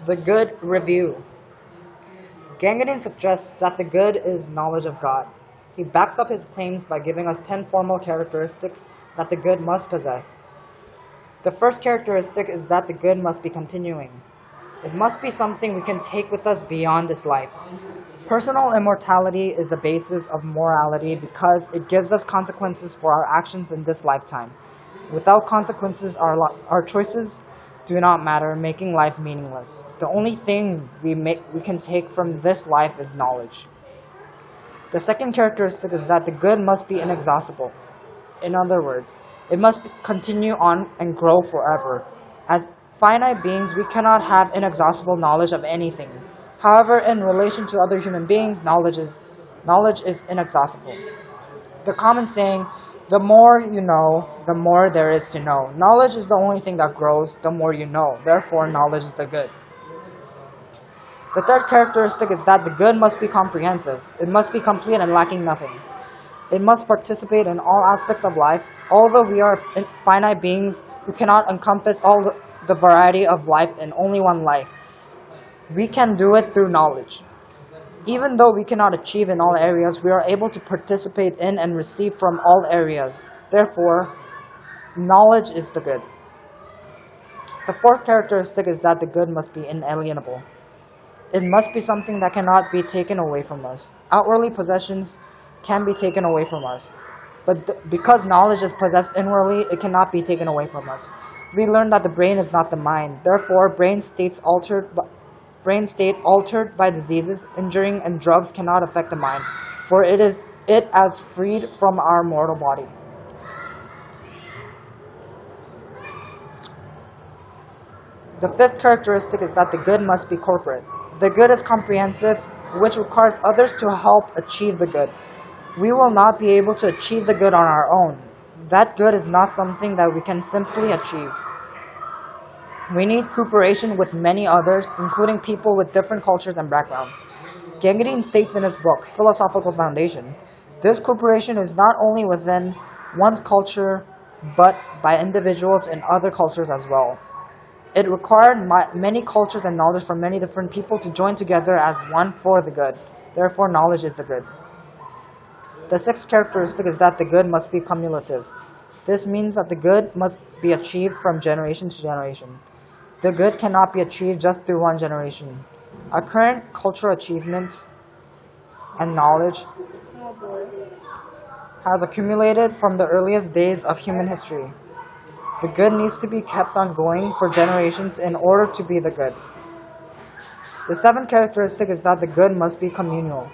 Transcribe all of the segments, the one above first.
The Good Review. Gangadin suggests that the good is knowledge of God. He backs up his claims by giving us 10 formal characteristics that the good must possess. The first characteristic is that the good must be continuing. It must be something we can take with us beyond this life. Personal immortality is a basis of morality because it gives us consequences for our actions in this lifetime. Without consequences, our choices do not matter, making life meaningless. The only thing we can take from this life is knowledge. The second characteristic is that the good must be inexhaustible. In other words, it must continue on and grow forever. As finite beings, we cannot have inexhaustible knowledge of anything. However, in relation to other human beings, knowledge is inexhaustible. The common saying, the more you know, the more there is to know. Knowledge is the only thing that grows the more you know. Therefore, knowledge is the good. The third characteristic is that the good must be comprehensive. It must be complete and lacking nothing. It must participate in all aspects of life. Although we are finite beings who cannot encompass all the variety of life in only one life, we can do it through knowledge. Even though we cannot achieve in all areas, we are able to participate in and receive from all areas. Therefore, knowledge is the good. The fourth characteristic is that the good must be inalienable. It must be something that cannot be taken away from us. Outwardly, possessions can be taken away from us. But because knowledge is possessed inwardly, it cannot be taken away from us. We learn that the brain is not the mind. Therefore, brain state altered by diseases, injuring, and drugs cannot affect the mind, for it as freed from our mortal body. The fifth characteristic is that the good must be corporate. The good is comprehensive, which requires others to help achieve the good. We will not be able to achieve the good on our own. That good is not something that we can simply achieve. We need cooperation with many others, including people with different cultures and backgrounds. Gangadin states in his book, Philosophical Foundation, this cooperation is not only within one's culture, but by individuals in other cultures as well. It required many cultures and knowledge from many different people to join together as one for the good. Therefore, knowledge is the good. The sixth characteristic is that the good must be cumulative. This means that the good must be achieved from generation to generation. The good cannot be achieved just through one generation. Our current cultural achievement and knowledge has accumulated from the earliest days of human history. The good needs to be kept on going for generations in order to be the good. The seventh characteristic is that the good must be communal.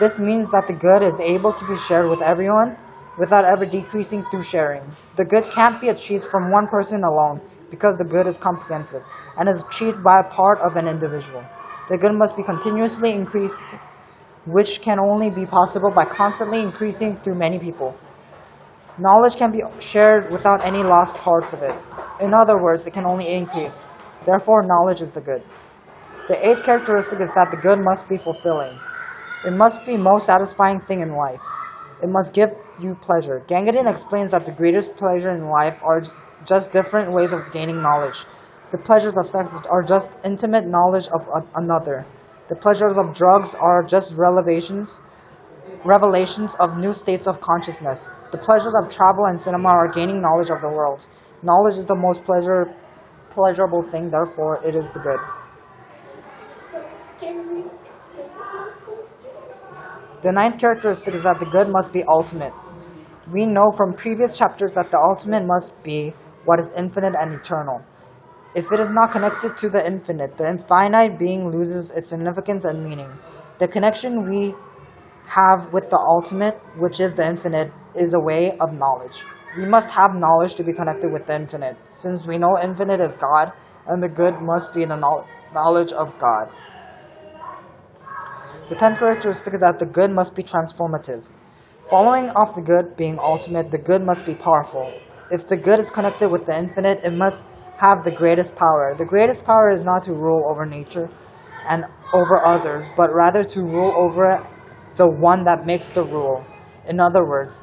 This means that the good is able to be shared with everyone without ever decreasing through sharing. The good can't be achieved from one person alone because the good is comprehensive and is achieved by a part of an individual. The good must be continuously increased, which can only be possible by constantly increasing through many people. Knowledge can be shared without any lost parts of it. In other words, it can only increase. Therefore, knowledge is the good. The eighth characteristic is that the good must be fulfilling. It must be most satisfying thing in life. It must give you pleasure. Gangadin explains that the greatest pleasure in life are just different ways of gaining knowledge. The pleasures of sex are just intimate knowledge of another. The pleasures of drugs are just revelations of new states of consciousness. The pleasures of travel and cinema are gaining knowledge of the world. Knowledge is the most pleasurable thing, therefore it is the good. The ninth characteristic is that the good must be ultimate. We know from previous chapters that the ultimate must be what is infinite and eternal. If it is not connected to the infinite, the infinite being loses its significance and meaning. The connection we have with the ultimate, which is the infinite, is a way of knowledge. We must have knowledge to be connected with the infinite, since we know infinite is God, and the good must be the knowledge of God. The 10th characteristic is that the good must be transformative. Following off the good being ultimate, the good must be powerful. If the good is connected with the infinite, it must have the greatest power. The greatest power is not to rule over nature and over others, but rather to rule over the one that makes the rule. In other words,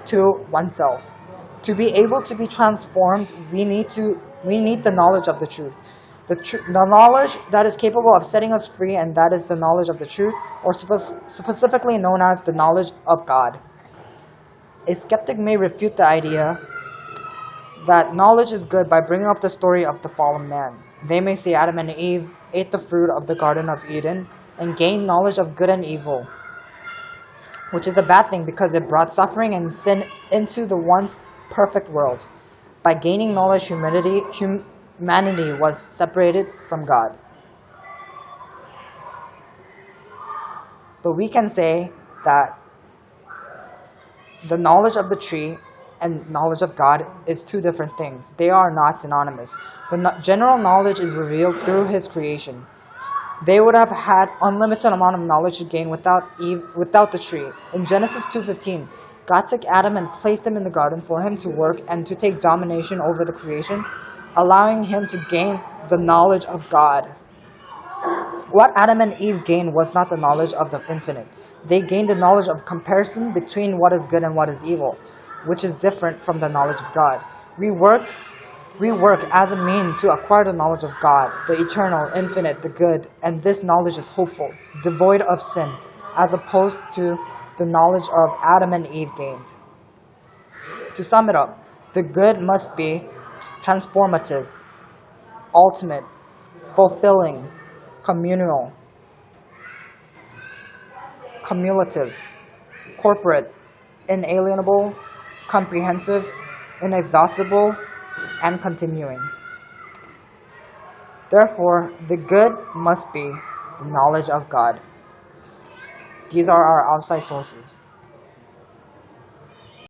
to oneself. To be able to be transformed, we need the knowledge of the truth. The knowledge that is capable of setting us free, and that is the knowledge of the truth, or specifically known as the knowledge of God. A skeptic may refute the idea that knowledge is good by bringing up the story of the fallen man. They may say Adam and Eve ate the fruit of the Garden of Eden and gained knowledge of good and evil, which is a bad thing because it brought suffering and sin into the once perfect world. By gaining knowledge, humanity was separated from God. But we can say that the knowledge of the tree and knowledge of God is two different things. They are not synonymous. The general knowledge is revealed through His creation. They would have had unlimited amount of knowledge to gain without the tree. In Genesis 2:15, God took Adam and placed him in the garden for him to work and to take domination over the creation, allowing him to gain the knowledge of God. What Adam and Eve gained was not the knowledge of the infinite. They gained the knowledge of comparison between what is good and what is evil, which is different from the knowledge of God. We work as a means to acquire the knowledge of God, the eternal, infinite, the good, and this knowledge is hopeful, devoid of sin, as opposed to the knowledge of Adam and Eve gained. To sum it up, the good must be transformative, ultimate, fulfilling, communal, cumulative, corporate, inalienable, comprehensive, inexhaustible, and continuing. Therefore, the good must be the knowledge of God. These are our outside sources.